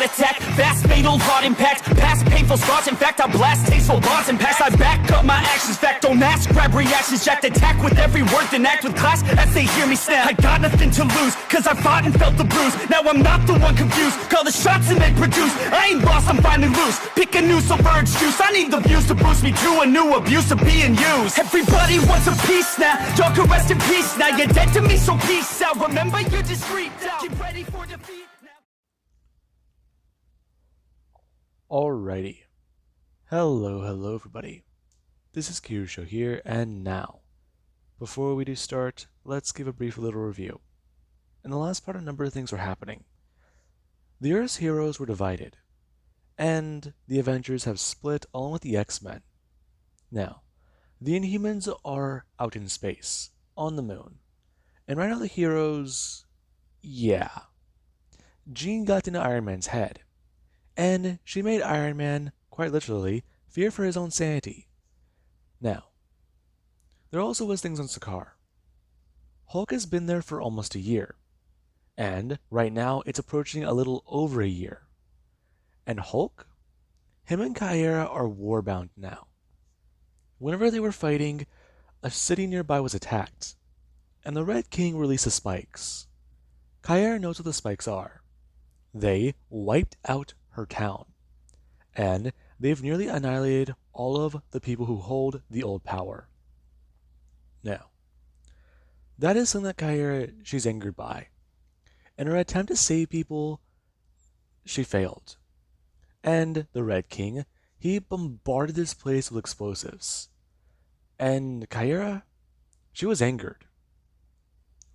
heart attack. Fast, fatal, hard impact. Past painful scars, in fact, I blast tasteful bars and pass. I back up my actions, fact, don't ask, grab reactions, jacked, attack with every word, then act with class as they hear me snap. I got nothing to lose, cause I fought and felt the bruise. Now I'm not the one confused, call the shots and they produce. I ain't lost, I'm finally loose, pick a new submerged juice. I need the views to boost me to a new abuse of being used. Everybody wants a piece now, y'all can rest in peace now. You're dead to me, so peace out. Remember you're discreet now, get ready for defeat now. Alrighty. Hello everybody. This is Kirusho here, and now, before we do start, let's give a brief little review. In the last part, a number of things were happening. The Earth's heroes were divided, and the Avengers have split along with the X-Men. Now, the Inhumans are out in space, on the moon, and right now the heroes, yeah. Jean got into Iron Man's head, and she made Iron Man, quite literally, fear for his own sanity. Now, there also was things on Sakaar. Hulk has been there for almost a year, and right now it's approaching a little over a year. And Hulk? Him and Kyra are warbound now. Whenever they were fighting, a city nearby was attacked, and the Red King released the spikes. Kyra knows what the spikes are. They wiped out her town, and they've nearly annihilated all of the people who hold the old power. Now, that is something that she's angered by. In her attempt to save people, she failed. And the Red King, he bombarded this place with explosives. And Kyra, she was angered.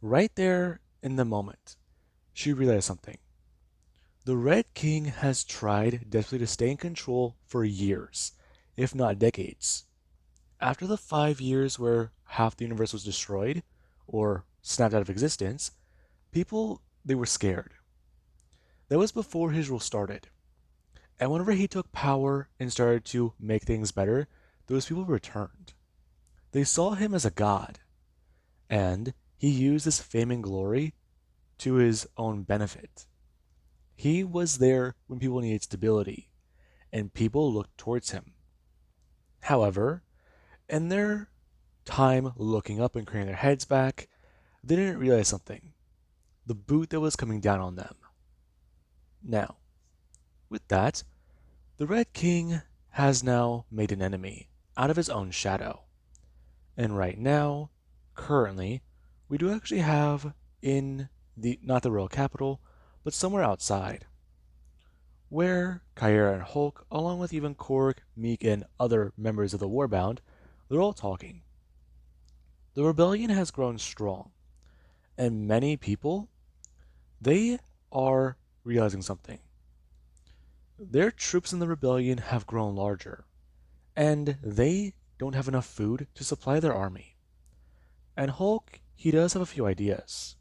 Right there in the moment, she realized something. The Red King has tried desperately to stay in control for years, if not decades. After the 5 years where half the universe was destroyed, or snapped out of existence, people, they were scared. That was before his rule started. And whenever he took power and started to make things better, those people returned. They saw him as a god, and he used this fame and glory to his own benefit. He was there when people needed stability, and people looked towards him. However, in their time looking up and craning their heads back, they didn't realize something. The boot that was coming down on them. Now, with that, the Red King has now made an enemy out of his own shadow. And right now, currently, we do actually have in not the royal capital, but somewhere outside, where Kyra and Hulk, along with even Korg, Meek, and other members of the Warbound, they're all talking. The rebellion has grown strong, and many people, they are realizing something. Their troops in the rebellion have grown larger, and they don't have enough food to supply their army. And Hulk, he does have a few ideas.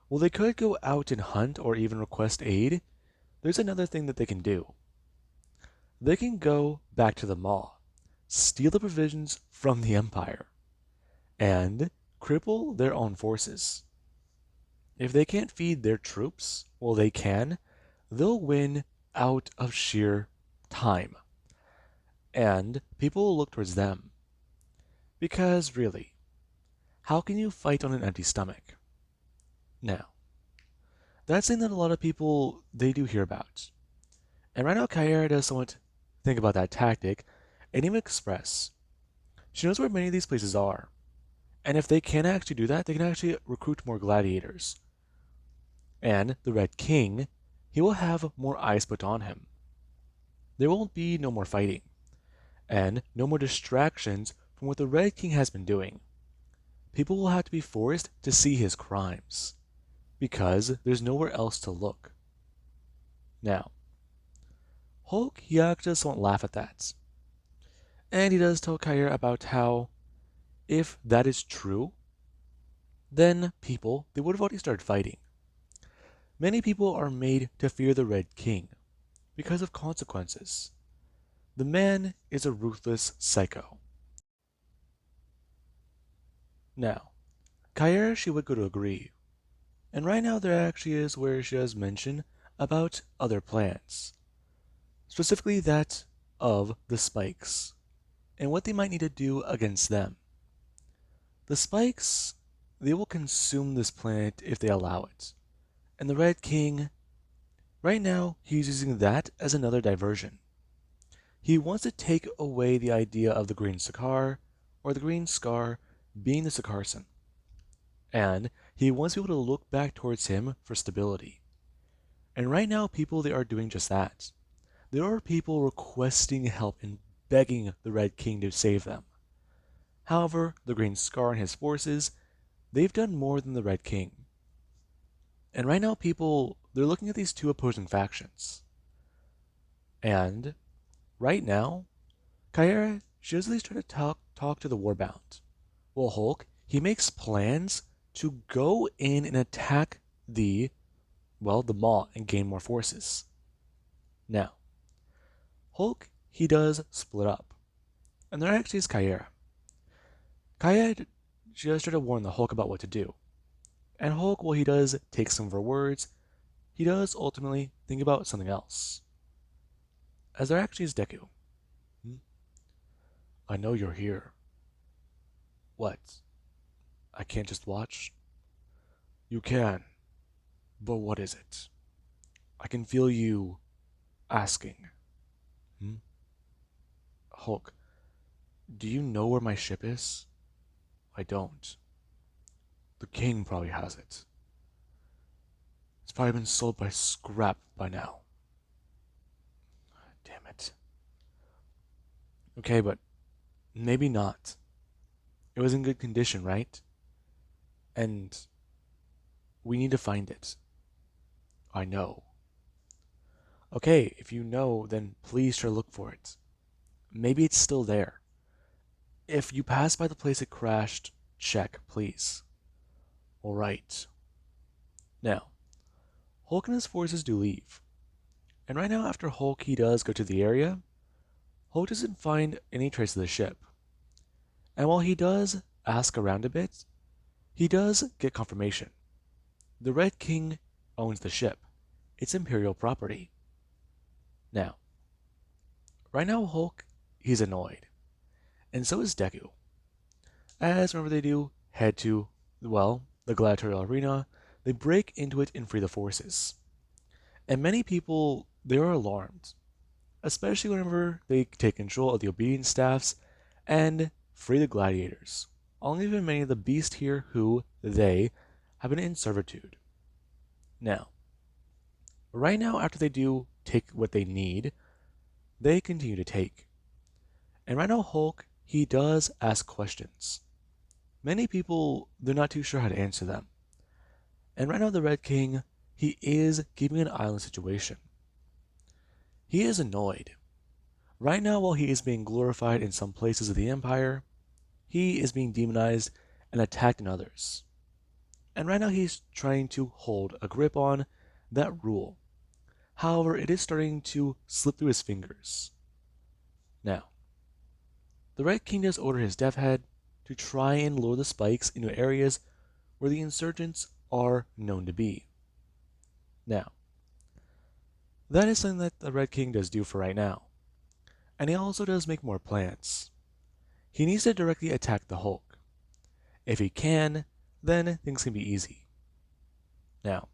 Well, they could go out and hunt or even request aid. There's another thing that they can do. They can go back to the Maw, steal the provisions from the Empire, and cripple their own forces. If they can't feed their troops, well, they'll win out of sheer time. And people will look towards them. Because really, how can you fight on an empty stomach? Now, that's something that a lot of people, they do hear about. And right now, Kyra does somewhat think about that tactic and even express. She knows where many of these places are. And if they can actually do that, they can actually recruit more gladiators. And the Red King, he will have more eyes put on him. There won't be no more fighting, and no more distractions from what the Red King has been doing. People will have to be forced to see his crimes, because there's nowhere else to look. Now, Hulk, he actually just won't laugh at that. And he does tell Kyra about how, if that is true, then people, they would have already started fighting. Many people are made to fear the Red King because of consequences. The man is a ruthless psycho. Now, Kyra, she would go to agree. And right now there actually is where she does mention about other plans, specifically that of the spikes, and what they might need to do against them. The spikes, they will consume this planet if they allow it, and the Red King, right now, he's using that as another diversion. He wants to take away the idea of the Green Scar, or the Green Scar being the Sakarsan, and he wants people to look back towards him for stability. And right now, people, they are doing just that. There are people requesting help and begging the Red King to save them. However, the Green Scar and his forces, they've done more than the Red King. And right now, people, they're looking at these two opposing factions. And right now, Kyra, she does at least try to talk to the Warbound. Well, Hulk, he makes plans to go in and attack the Maw and gain more forces. Now, Hulk, he does split up. And there actually is Kyra. Kyra, she does try to warn the Hulk about what to do. And Hulk, well, he does take some of her words, he does ultimately think about something else. As there actually is Deku. I know you're here. What? I can't just watch? You can. But what is it? I can feel you asking. Hulk, do you know where my ship is? I don't. The king probably has it. It's probably been sold by scrap by now. Damn it. Okay, but maybe not. It was in good condition, right? And we need to find it. I know. Okay, if you know, then please try to look for it. Maybe it's still there. If you pass by the place it crashed, check, please. Alright. Now, Hulk and his forces do leave. And right now, after Hulk he does go to the area, Hulk doesn't find any trace of the ship. And while he does ask around a bit, he does get confirmation. The Red King owns the ship. It's Imperial property. Now, right now Hulk, he's annoyed. And so is Deku. As whenever they do head to, the gladiatorial arena, they break into it and free the forces. And many people, they are alarmed, especially whenever they take control of the obedience staffs and free the gladiators. Only even many of the beasts here who, they, have been in servitude. Now, right now after they do take what they need, they continue to take. And right now Hulk, he does ask questions. Many people, they're not too sure how to answer them. And right now the Red King, he is keeping an eye on the situation. He is annoyed. Right now, while he is being glorified in some places of the Empire, he is being demonized and attacked in others. And right now he's trying to hold a grip on that rule. However, it is starting to slip through his fingers. Now, the Red King does order his Death Head to try and lure the spikes into areas where the insurgents are known to be. Now, that is something that the Red King does do for right now. And he also does make more plans. He needs to directly attack the Hulk. If he can, then things can be easy. Now,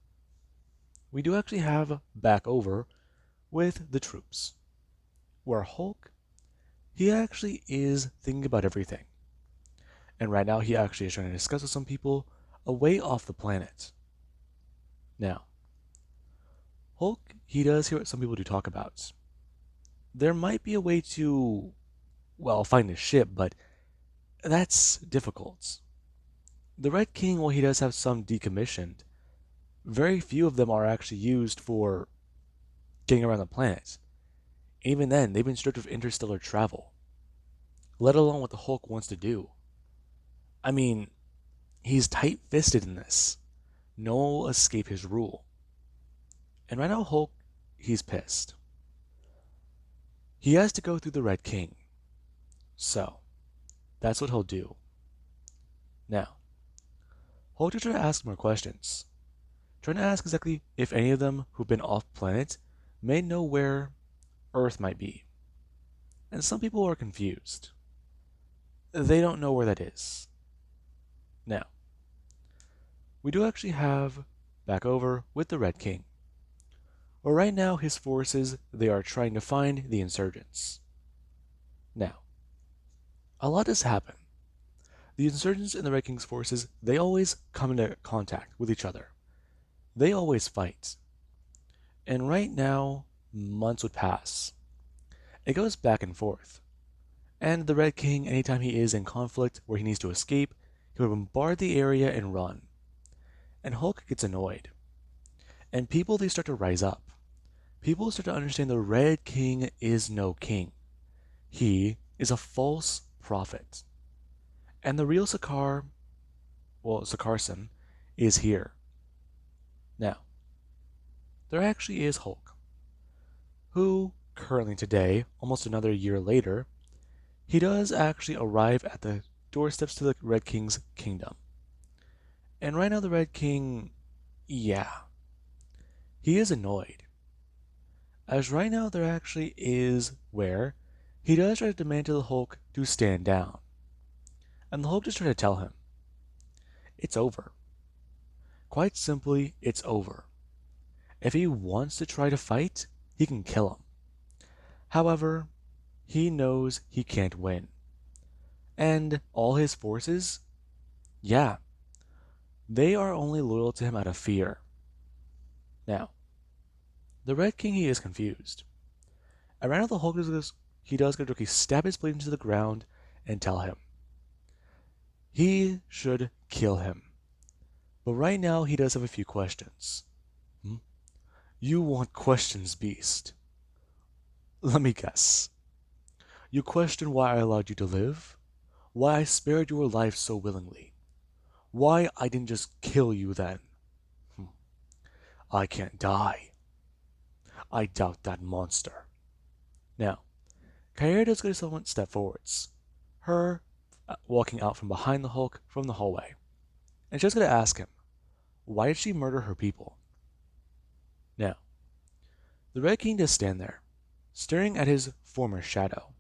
we do actually have back over with the troops, where Hulk, he actually is thinking about everything. And right now he actually is trying to discuss with some people away off the planet. Now, Hulk, he does hear what some people do talk about. There might be a way to, find a ship, but that's difficult. The Red King, while he does have some decommissioned, very few of them are actually used for getting around the planet. Even then, they've been stripped of interstellar travel, let alone what the Hulk wants to do. I mean, he's tight-fisted in this. No one will escape his rule. And right now, Hulk, he's pissed. He has to go through the Red King. So, that's what he'll do. Now, Hulk will try to ask more questions. trying to ask exactly if any of them who've been off planet may know where Earth might be. And some people are confused. They don't know where that is. Now, we do actually have back over with the Red King. Well, right now his forces, they are trying to find the insurgents. Now, a lot has happened. The insurgents and the Red King's forces, they always come into contact with each other. They always fight. And right now, months would pass. It goes back and forth. And the Red King, anytime he is in conflict where he needs to escape, he would bombard the area and run. And Hulk gets annoyed. And people, they start to rise up. People start to understand the Red King is no king. He is a false prophet. And the real Sakarson, is here. Now, there actually is Hulk, who, currently today, almost another year later, he does actually arrive at the doorsteps to the Red King's kingdom. And right now the Red King, yeah, he is annoyed. As right now there actually is where he does try to demand to the Hulk to stand down. And the Hulk just tries to tell him, it's over. Quite simply, it's over. If he wants to try to fight, he can kill him. However, he knows he can't win. And all his forces, yeah, they are only loyal to him out of fear. Now, the Red King, he is confused. Around the Hulk, he does go to stab his blade into the ground and tell him he should kill him. But right now, he does have a few questions. You want questions, Beast? Let me guess. You question why I allowed you to live? Why I spared your life so willingly? Why I didn't just kill you then? I can't die. I doubt that monster. Now, Kyra does go to someone step forwards. Her walking out from behind the Hulk from the hallway. And she's going to ask him, why did she murder her people? Now, the Red King does stand there, staring at his former shadow.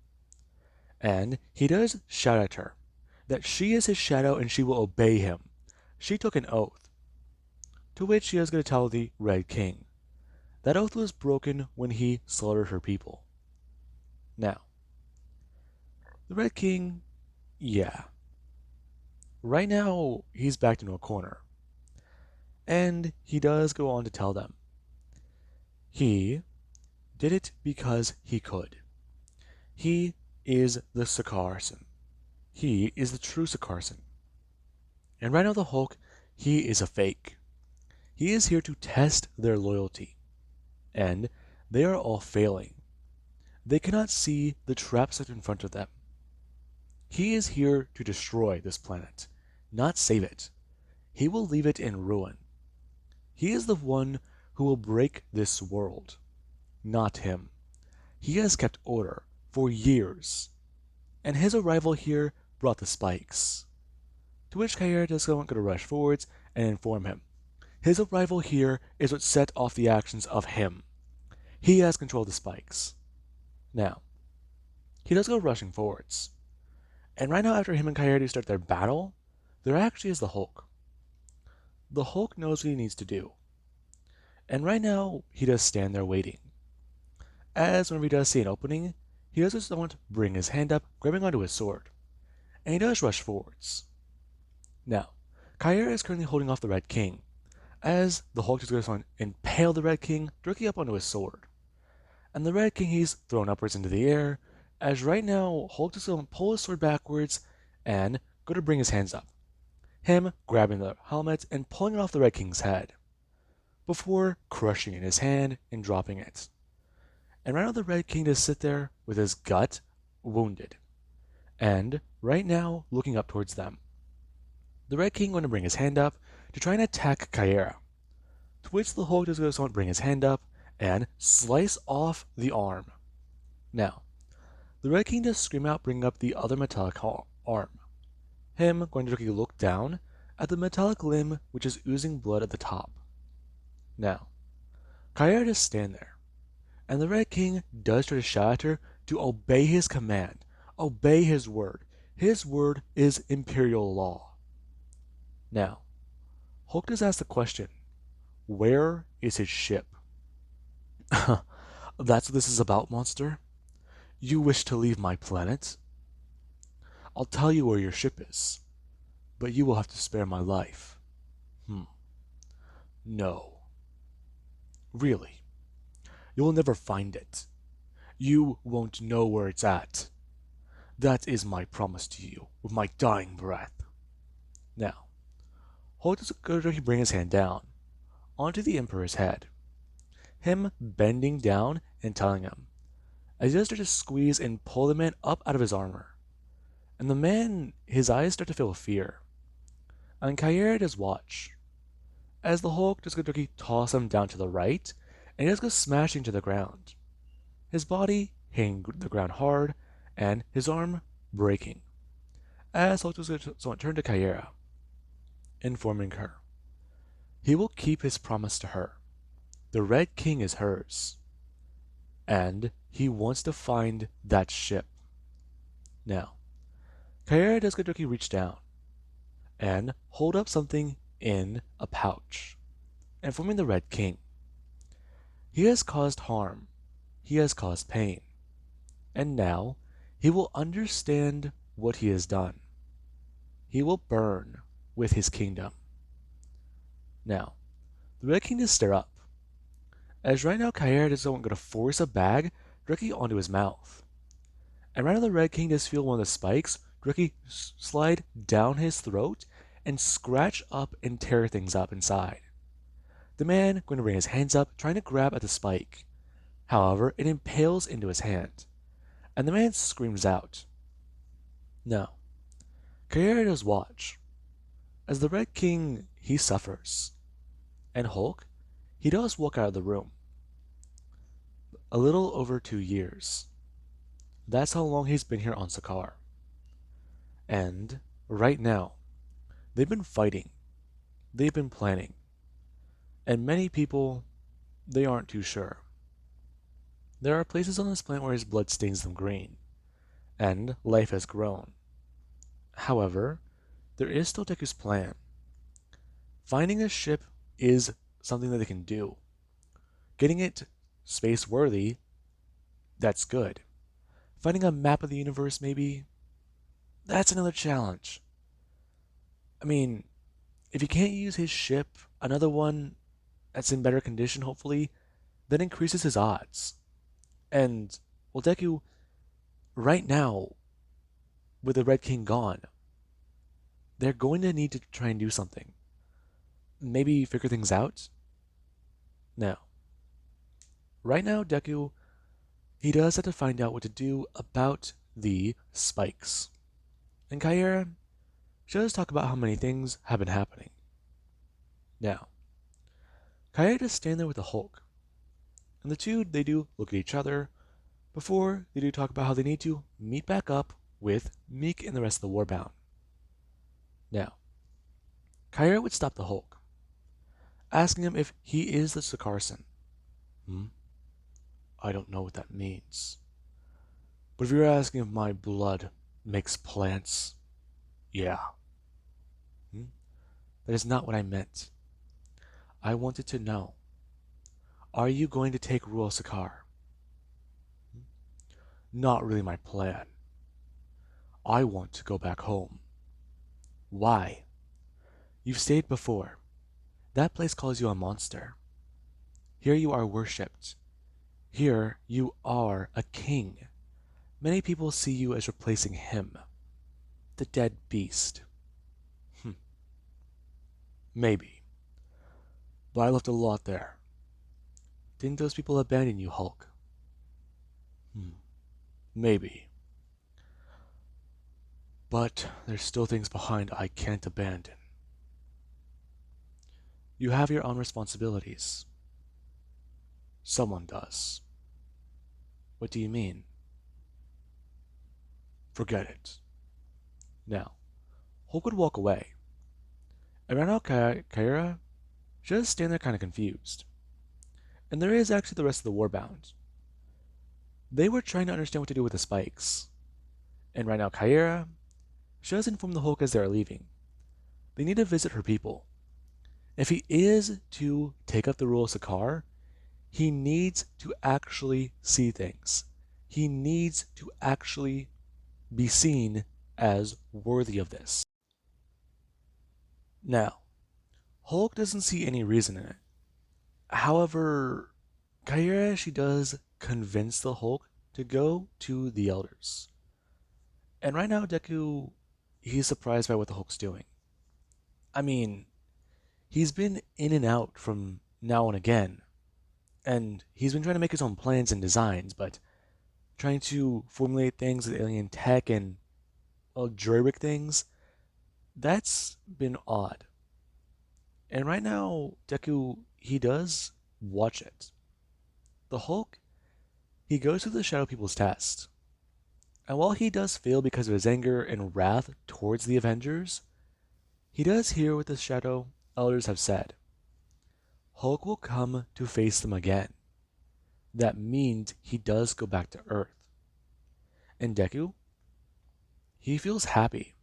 And he does shout at her that she is his shadow and she will obey him. She took an oath. To which she is going to tell the Red King that oath was broken when he slaughtered her people. Now, the Red King, yeah. Right now, he's backed into a corner. And he does go on to tell them he did it because he could. He is the Sakarson. He is the true Sakarson. And right now the Hulk, he is a fake. He is here to test their loyalty. And they are all failing. They cannot see the trap set in front of them. He is here to destroy this planet, not save it. He will leave it in ruin. He is the one who will break this world, not him. He has kept order for years, and his arrival here brought the spikes. To which Kyra is going to rush forwards and inform him. His arrival here is what set off the actions of him. He has control of the spikes. Now, he does go rushing forwards. And right now, after him and Kyra start their battle, there actually is the Hulk. The Hulk knows what he needs to do. And right now, he does stand there waiting. As whenever he does see an opening, he does just want to bring his hand up, grabbing onto his sword. And he does rush forwards. Now, Kyra is currently holding off the Red King, as the Hulk just goes on to impale the Red King directly up onto his sword. And the Red King, he's thrown upwards into the air, as right now, Hulk is going to pull his sword backwards and go to bring his hands up. Him grabbing the helmet and pulling it off the Red King's head, before crushing it in his hand and dropping it. And right now the Red King just sit there with his gut wounded, and right now looking up towards them. The Red King going to bring his hand up to try and attack Kyra, to which the Hulk is going to bring his hand up and slice off the arm. Now, the Red King does scream out, bringing up the other metallic arm. Him going to look down at the metallic limb which is oozing blood at the top. Now, Kaira just stand there, and the Red King does try to shout at her to obey his command, obey his word. His word is imperial law. Now, Hulk does ask the question, where is his ship? That's what this is about, monster? You wish to leave my planet? I'll tell you where your ship is, but you will have to spare my life. No. Really? You will never find it. You won't know where it's at. That is my promise to you, with my dying breath. Now, Hulk does bring his hand down, onto the Emperor's head, him bending down and telling him, as he does start to squeeze and pull the man up out of his armor. And the man, his eyes start to fill with fear. And Kaira does watch, as the Hulk just goes to toss him down to the right, and he just goes smashing to the ground. His body hitting the ground hard, and his arm breaking. As Hulk just goes to turn to Kaira, informing her, he will keep his promise to her. The Red King is hers, and he wants to find that ship. Now, Kaira does Godoki reach down and hold up something in a pouch, informing the Red King. He has caused harm, he has caused pain, and now he will understand what he has done. He will burn with his kingdom. Now, the Red King does stir up, as right now Kaira is going to force a bag directly onto his mouth. And right now the Red King does feel one of the spikes directly slide down his throat and scratch up and tear things up inside. The man going to bring his hands up, trying to grab at the spike. However, it impales into his hand, and the man screams out. Now, Kaira does watch, as the Red King, he suffers, and Hulk, he does walk out of the room. A little over 2 years. That's how long he's been here on Sakaar. And right now, they've been fighting. They've been planning. And many people, they aren't too sure. There are places on this planet where his blood stains them green, and life has grown. However, there is still Deku's plan. Finding a ship is something that they can do. Getting it space-worthy, that's good. Finding a map of the universe, maybe, that's another challenge. I mean, if you can't use his ship, another one that's in better condition, hopefully, that increases his odds. And, well, Deku, right now, with the Red King gone, they're going to need to try and do something. Maybe figure things out? Now, right now, Deku, he does have to find out what to do about the spikes. And Kaira, she does talk about how many things have been happening. Now, Kaira does stand there with the Hulk. And the two, they do look at each other before they do talk about how they need to meet back up with Meek and the rest of the Warbound. Now, Kaira would stop the Hulk, asking him if he is the Sakarsan. I don't know what that means. But if you're asking if my blood makes plants, yeah. That is not what I meant. I wanted to know, are you going to take Rural Sakaar? Not really my plan. I want to go back home. Why? You've stayed before. That place calls you a monster. Here you are worshipped. Here you are a king. Many people see you as replacing him, the dead beast. Maybe. But I left a lot there. Didn't those people abandon you, Hulk? Maybe. But there's still things behind I can't abandon. You have your own responsibilities. Someone does. What do you mean? Forget it. Now, Hulk would walk away. And right now, Kaira, she just stand there kind of confused. And there is actually the rest of the Warbound. They were trying to understand what to do with the spikes. And right now, Kyra, she does inform the Hulk as they are leaving. They need to visit her people. If he is to take up the role of Sakaar, he needs to actually see things. He needs to actually be seen as worthy of this. Now, Hulk doesn't see any reason in it. However, Kyra, she does convince the Hulk to go to the Elders. And right now, Deku, he's surprised by what the Hulk's doing. I mean, he's been in and out from now and again, and he's been trying to make his own plans and designs, but trying to formulate things with alien tech and jury-rig things, that's been odd. And right now, Deku, he does watch it. The Hulk, he goes through the Shadow People's test. And while he does fail because of his anger and wrath towards the Avengers, he does hear what the Shadow Elders have said. Hulk will come to face them again. That means he does go back to Earth. And Deku, he feels happy.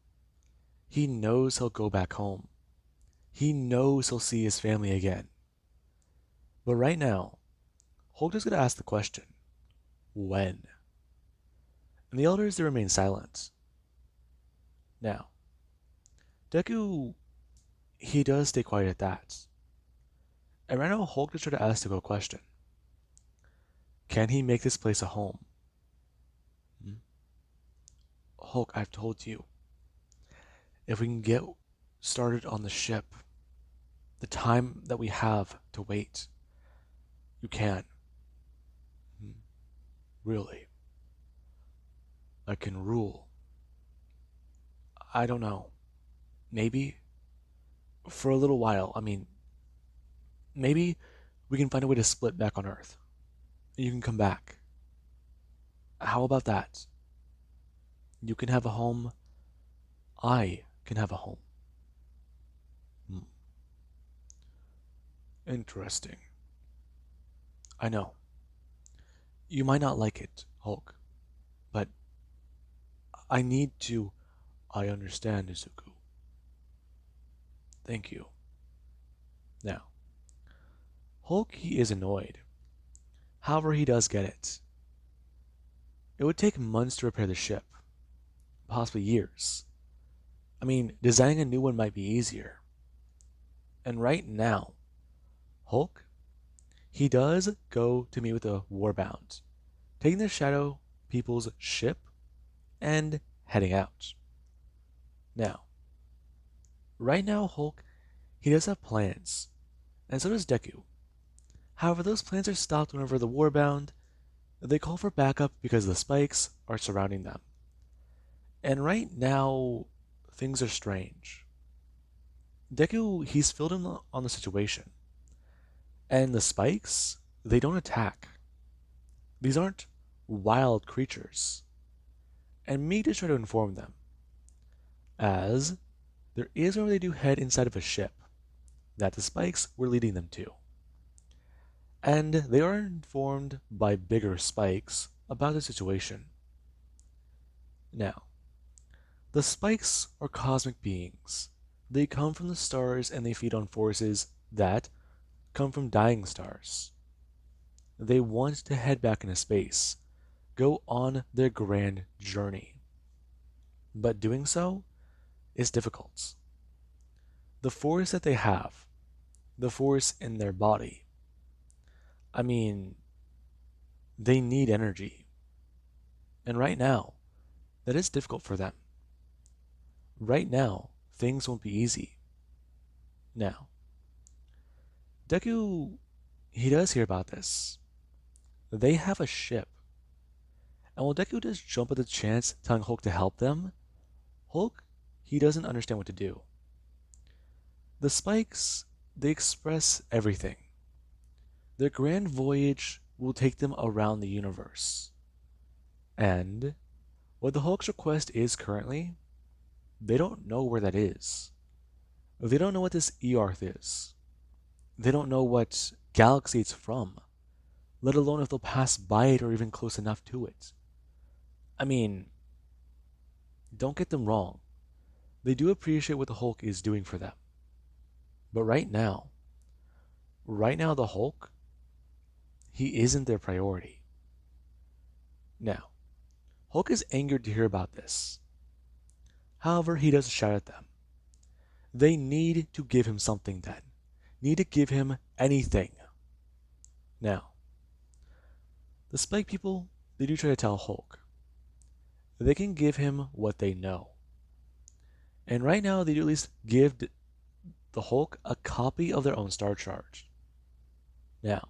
He knows he'll go back home. He knows he'll see his family again. But right now, Hulk is going to ask the question, when? And the Elders, they remain silent. Now, Deku, he does stay quiet at that. And right now, Hulk is trying to ask the question. Can he make this place a home? Hulk, I've told you. If we can get started on the ship, the time that we have to wait, you can. Really? I can rule. I don't know. Maybe for a little while. I mean, maybe we can find a way to split back on Earth. You can come back. How about that? You can have a home. I can have a home. Interesting. I know. You might not like it, Hulk, but I need to. I understand, Izuku. Thank you. Now, Hulk, he is annoyed. However, he does get it. It would take months to repair the ship, possibly years. I mean, designing a new one might be easier. And right now, Hulk, he does go to meet with the Warbound, taking the Shadow People's ship and heading out. Now, right now, Hulk, he does have plans, and so does Deku. However, those plans are stopped whenever the Warbound, they call for backup because the spikes are surrounding them. And right now, things are strange. Deku, he's filled in on the situation. And the spikes, they don't attack. These aren't wild creatures. And me just try to inform them. As there is where they do head inside of a ship that the spikes were leading them to. And they are informed by bigger spikes about the situation. Now, the spikes are cosmic beings. They come from the stars and they feed on forces that come from dying stars. They want to head back into space, go on their grand journey. But doing so is difficult. The force that they have, the force in their body, I mean, they need energy. And right now, that is difficult for them. Right now, things won't be easy. Now, Deku, he does hear about this. They have a ship. And while Deku does jump at the chance telling Hulk to help them, Hulk, he doesn't understand what to do. The spikes, they express everything. Their grand voyage will take them around the universe. And what the Hulk's request is currently, they don't know where that is. They don't know what this Earth is. They don't know what galaxy it's from. let alone if they'll pass by it or even close enough to it. I mean, don't get them wrong. They do appreciate what the Hulk is doing for them. But right now the Hulk, he isn't their priority. Now, Hulk is angered to hear about this. However, he does shout at them. They need to give him something then. Need to give him anything. Now, the Spike people, they do try to tell Hulk. They can give him what they know. And right now, they do at least give the Hulk a copy of their own Star Charge. Now,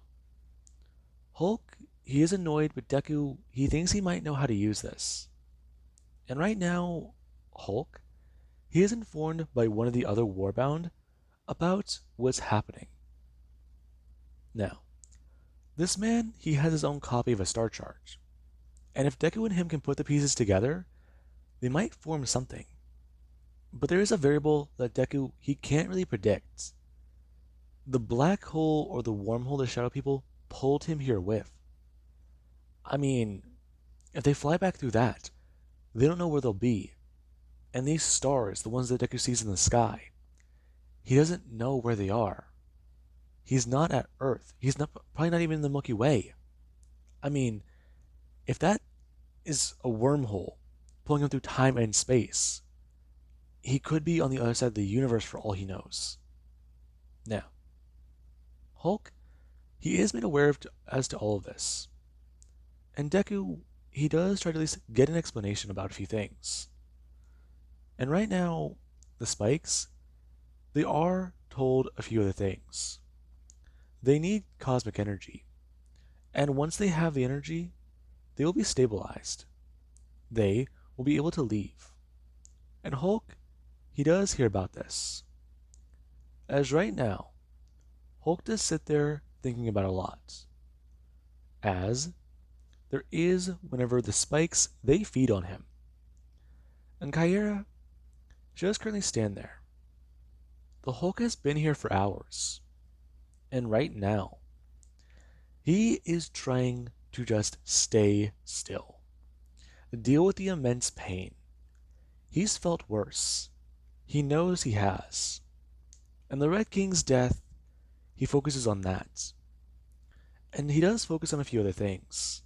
Hulk, he is annoyed, but Deku, he thinks he might know how to use this. And right now, Hulk, he is informed by one of the other Warbound about what's happening. Now, this man, he has his own copy of a Star Charge. And if Deku and him can put the pieces together, they might form something. But there is a variable that Deku, he can't really predict. The black hole or the wormhole the Shadow People pulled him here with. I mean, if they fly back through that, they don't know where they'll be. And these stars, the ones that Deku sees in the sky, he doesn't know where they are. He's not at Earth. He's probably not even in the Milky Way. I mean, if that is a wormhole pulling him through time and space, he could be on the other side of the universe for all he knows. Now, Hulk, he is made aware as to all of this. And Deku, he does try to at least get an explanation about a few things. And right now, the Spikes, they are told a few other things. They need cosmic energy. And once they have the energy, they will be stabilized. They will be able to leave. And Hulk, he does hear about this. As right now, Hulk does sit there thinking about a lot. As there is whenever the Spikes, they feed on him. And Kyra, she does currently stand there. The Hulk has been here for hours. And right now, he is trying to just stay still. Deal with the immense pain. He's felt worse. He knows he has. And the Red King's death, he focuses on that. And he does focus on a few other things.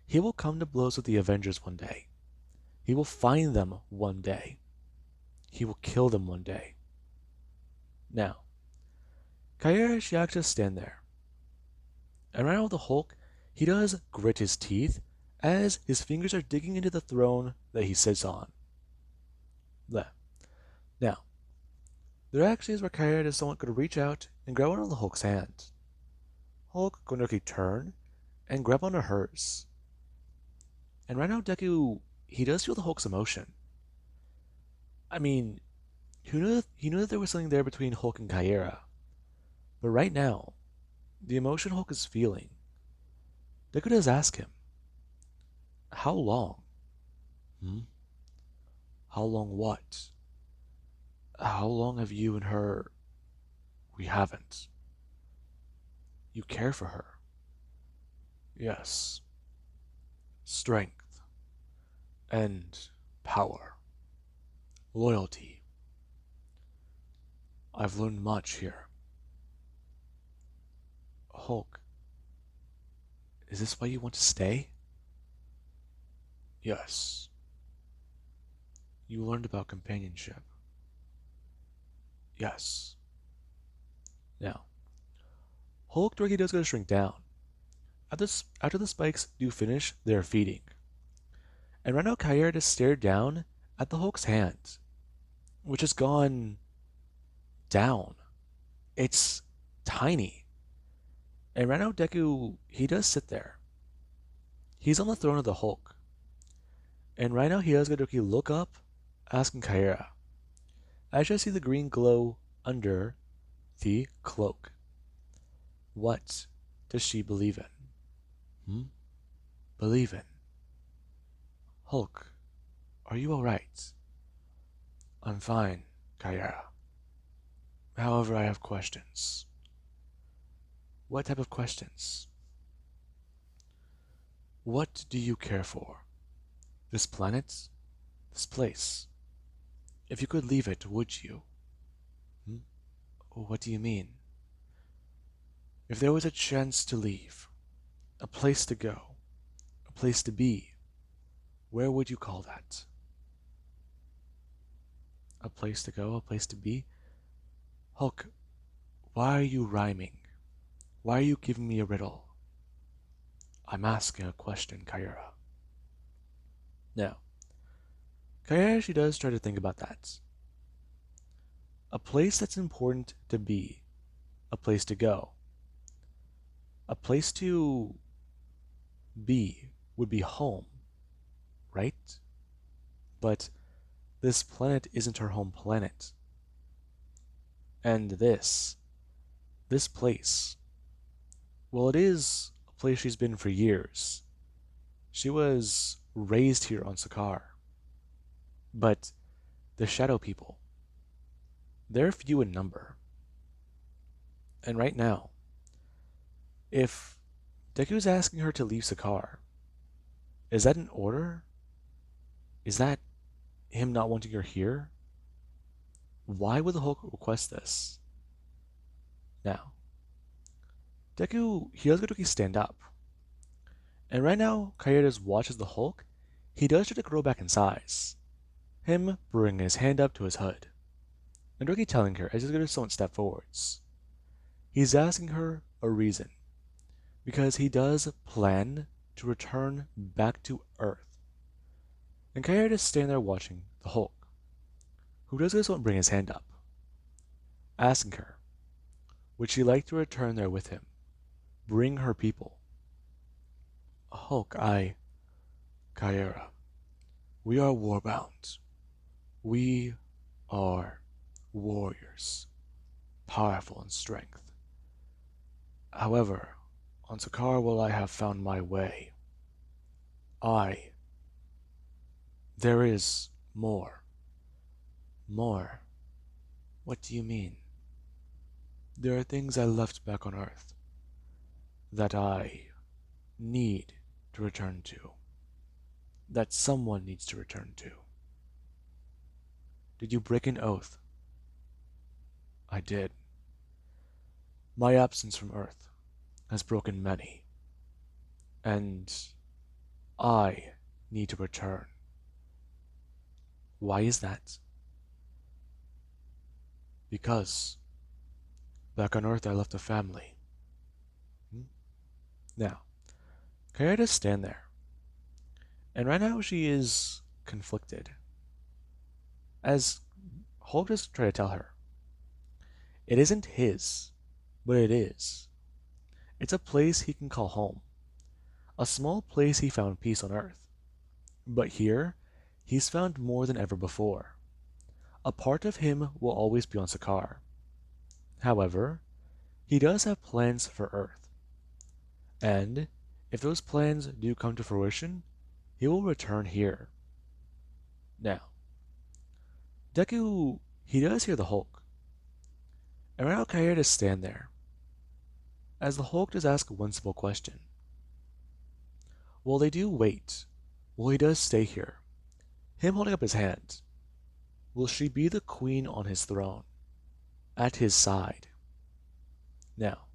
He will come to blows with the Avengers one day. He will find them one day. He will kill them one day. Now, Kyra, she actually stand there. And right now the Hulk, he does grit his teeth as his fingers are digging into the throne that he sits on. Now, there actually is where Kyra is somewhat going to reach out and grab onto the Hulk's hand. Hulk going to turn and grab onto hers. And right now Deku, he does feel the Hulk's emotion. I mean, he knew that there was something there between Hulk and Kyra. But right now, the emotion Hulk is feeling, Deku does ask him, how long? How long what? How long have you and her... We haven't. You care for her. Yes. Strength. And power. Loyalty. I've learned much here. Hulk, is this why you want to stay? Yes. You learned about companionship. Yes. Now, Hulk directly does go to shrink down. After the Spikes do finish their feeding. And right now Kyra just stared down at the Hulk's hand, which has gone down. It's tiny. And right now Deku, he does sit there. He's on the throne of the Hulk. And right now he does go to look up, asking Kyra. I just see the green glow under the cloak. What does she believe in? Believe in? Hulk, are you alright? I'm fine, Kyra. However, I have questions. What type of questions? What do you care for? This planet? This place? If you could leave it, would you? Hmm? What do you mean? If there was a chance to leave, a place to go, a place to be, where would you call that? A place to go, a place to be? Hulk, why are you rhyming? Why are you giving me a riddle? I'm asking a question, Kyra. Now, Kyra actually does try to think about that. A place that's important to be, a place to go. A place to be would be home, right? But this planet isn't her home planet. And this place, well, it is a place she's been for years. She was raised here on Sakaar. But the Shadow People, they're few in number. And right now, if Deku's asking her to leave Sakaar, is that an order? Is that him not wanting her here? Why would the Hulk request this? Now, Deku, he does Gotoki stand up. And right now, Kaeda's watches the Hulk. He does try to grow back in size. Him bringing his hand up to his hood. And Doki telling her as he's going to somewhat step forwards. He's asking her a reason. Because he does plan to return back to Earth. And Kaeda's standing there watching the Hulk, who does this one bring his hand up, asking her, would she like to return there with him? Bring her people. Hulk, Kaera, we are warbound. We are warriors, powerful in strength. However, on Sakaar will I have found my way. There is more. More? What do you mean? There are things I left back on Earth that I need to return to. That someone needs to return to. Did you break an oath? I did. My absence from Earth has broken many, and I need to return. Why is that? Because back on Earth I left a family. Now, Kaeda stand there, and right now she is conflicted. As Hulk just tried to tell her, it isn't his, but it is. It's a place he can call home. A small place he found peace on Earth. But here, he's found more than ever before. A part of him will always be on Sakaar. However, he does have plans for Earth. And if those plans do come to fruition, he will return here. Now, Deku, he does hear the Hulk. And right now Kaede does stand there, as the Hulk does ask one simple question. Well, they do wait. Well, he does stay here. Him holding up his hand. Will she be the queen on his throne? At his side? Now,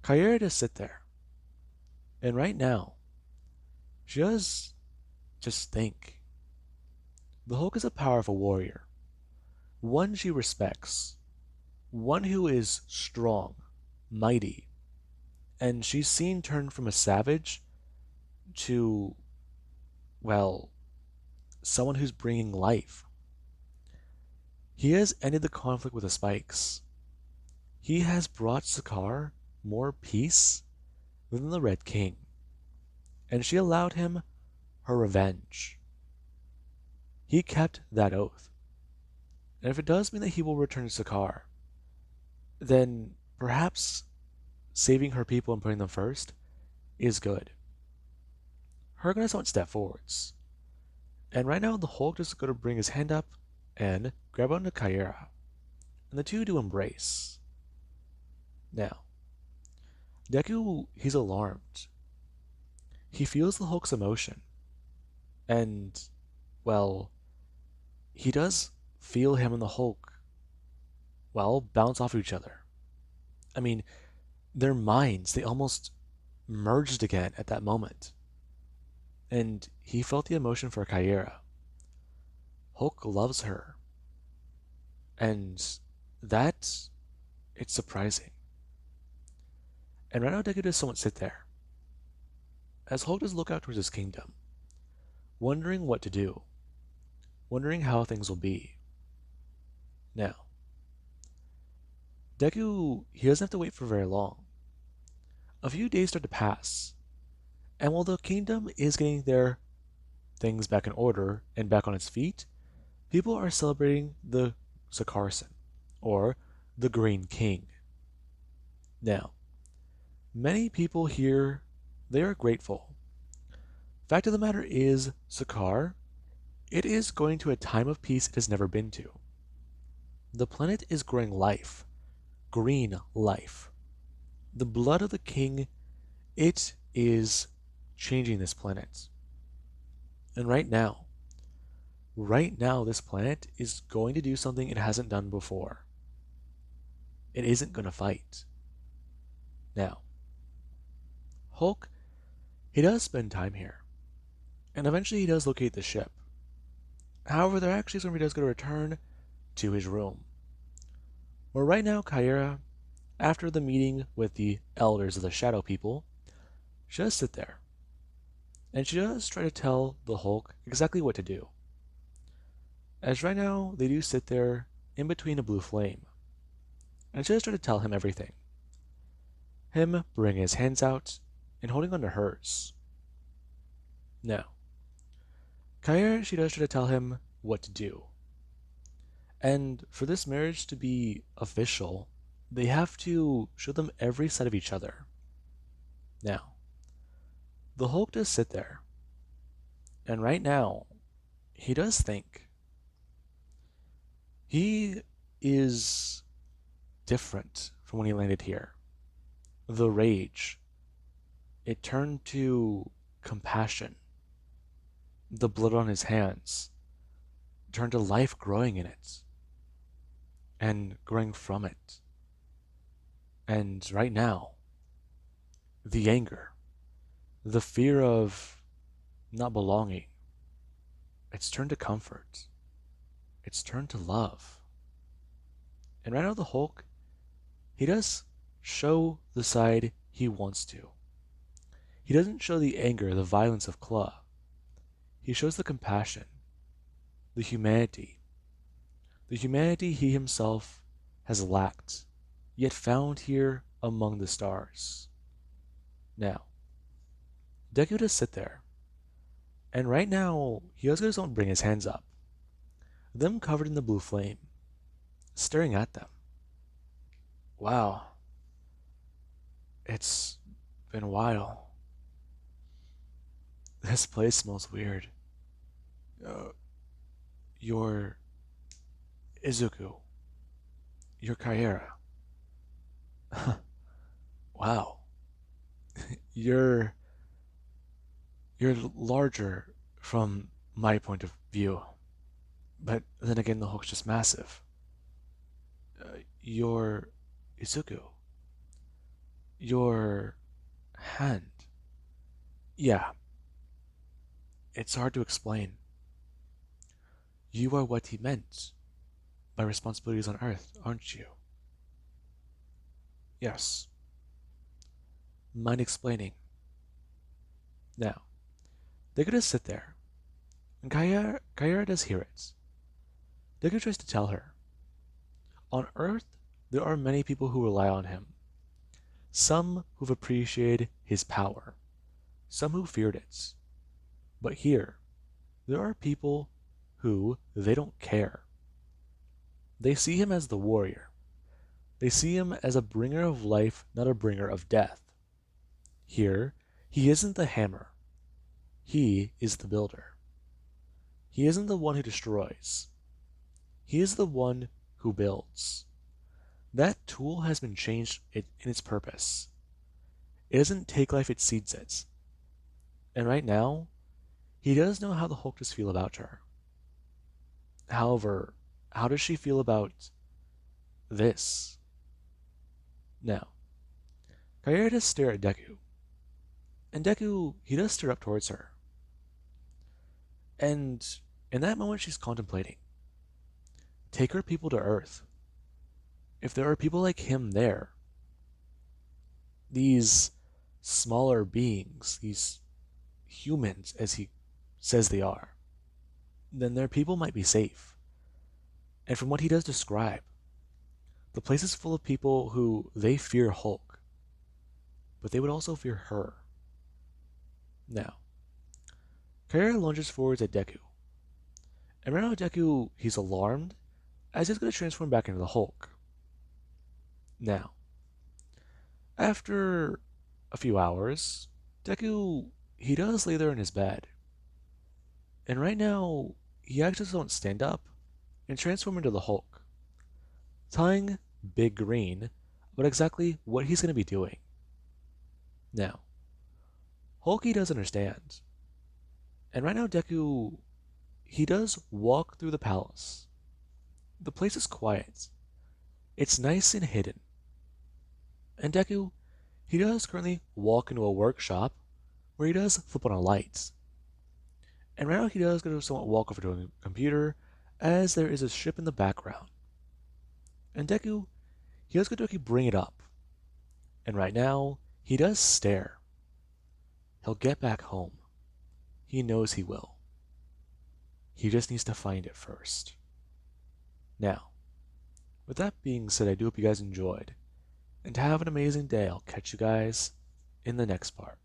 Kaede does sit there. And right now, she does just think. The Hulk is a powerful warrior. One she respects. One who is strong, mighty. And she's seen turn from a savage to, well, someone who's bringing life. He has ended the conflict with the Spikes. He has brought Sakaar more peace than the Red King. And she allowed him her revenge. He kept that oath. And if it does mean that he will return to Sakaar, then perhaps saving her people and putting them first is good. Her gonna step forwards. And right now the Hulk is going to bring his hand up and grab onto Kaera. And the two do embrace. Now, Deku, he's alarmed. he feels the Hulk's emotion. And, well, he does feel him and the Hulk, well, bounce off each other. I mean, their minds, they almost merged again at that moment. And he felt the emotion for Kyra. Hulk loves her. And that, it's surprising. And right now Deku does somewhat sit there, as Hulk does look out towards his kingdom, wondering what to do, wondering how things will be. Now, Deku, he doesn't have to wait for very long. A few days start to pass, and while the kingdom is getting their things back in order and back on its feet, people are celebrating the Sakarsan, or the Green King. Now, many people here, they are grateful. Fact of the matter is, Sakar, it is going to a time of peace it has never been to. The planet is growing life, green life. The blood of the king, it is changing this planet. And right now, this planet is going to do something it hasn't done before. It isn't going to fight. Now, Hulk, he does spend time here. And eventually he does locate the ship. However, there actually is when he does go to return to his room. Where right now, Kyra, after the meeting with the elders of the Shadow People, she does sit there. And she does try to tell the Hulk exactly what to do. As right now, they do sit there in between a blue flame. And she does try to tell him everything. Him bringing his hands out and holding onto hers. Now, Kyra, she does try to tell him what to do. And for this marriage to be official, they have to show them every side of each other. Now, the Hulk does sit there. And right now, he does think. He is different from when he landed here. The rage, it turned to compassion. The blood on his hands turned to life growing in it and growing from it. And right now, the anger, the fear of not belonging, it's turned to comfort. It's turned to love. And right now the Hulk, he does show the side he wants to. He doesn't show the anger, the violence of Claw. He shows the compassion, the humanity he himself has lacked, yet found here among the stars. Now, Deku does sit there, and right now he also doesn't bring his hands up, them covered in the blue flame, staring at them. Wow, it's been a while. This place smells weird. Your Izuku. Your Kyra. Wow. You're larger from my point of view. But then again, the Hulk's just massive. Your Izuku. Your hand. Yeah. It's hard to explain. You are what he meant by responsibilities on Earth, aren't you? Yes. Mind explaining? Now, they could just sit there, and Kyra does hear it. Deku tries to tell her. On Earth, there are many people who rely on him. Some who've appreciated his power. Some who feared it. But here, there are people who, they don't care. They see him as the warrior. They see him as a bringer of life, not a bringer of death. Here, he isn't the hammer. He is the builder. He isn't the one who destroys. He is the one who builds. That tool has been changed in its purpose. It doesn't take life, it seeds it. And right now, he does know how the Hulk does feel about her. However, how does she feel about this? Now, Kairi does stare at Deku, and Deku, he does stare up towards her. And in that moment, she's contemplating. Take her people to Earth. If there are people like him there, these smaller beings, these humans, as he says they are, then their people might be safe. And from what he does describe, the place is full of people who they fear Hulk, but they would also fear her. Now, Kairi lunges forwards at Deku, and right now Deku, he's alarmed, as he's going to transform back into the Hulk. Now, after a few hours, Deku, he does lay there in his bed. And right now, he actually doesn't stand up and transform into the Hulk, telling Big Green about exactly what he's going to be doing. Now, Hulky does understand. And right now, Deku, he does walk through the palace. The place is quiet. It's nice and hidden. And Deku, he does currently walk into a workshop where he does flip on a light. And right now he does go to somewhat walk over to a computer as there is a ship in the background. And Deku, he does go to bring it up. And right now, he does stare. He'll get back home. He knows he will. He just needs to find it first. Now, with that being said, I do hope you guys enjoyed. And have an amazing day. I'll catch you guys in the next part.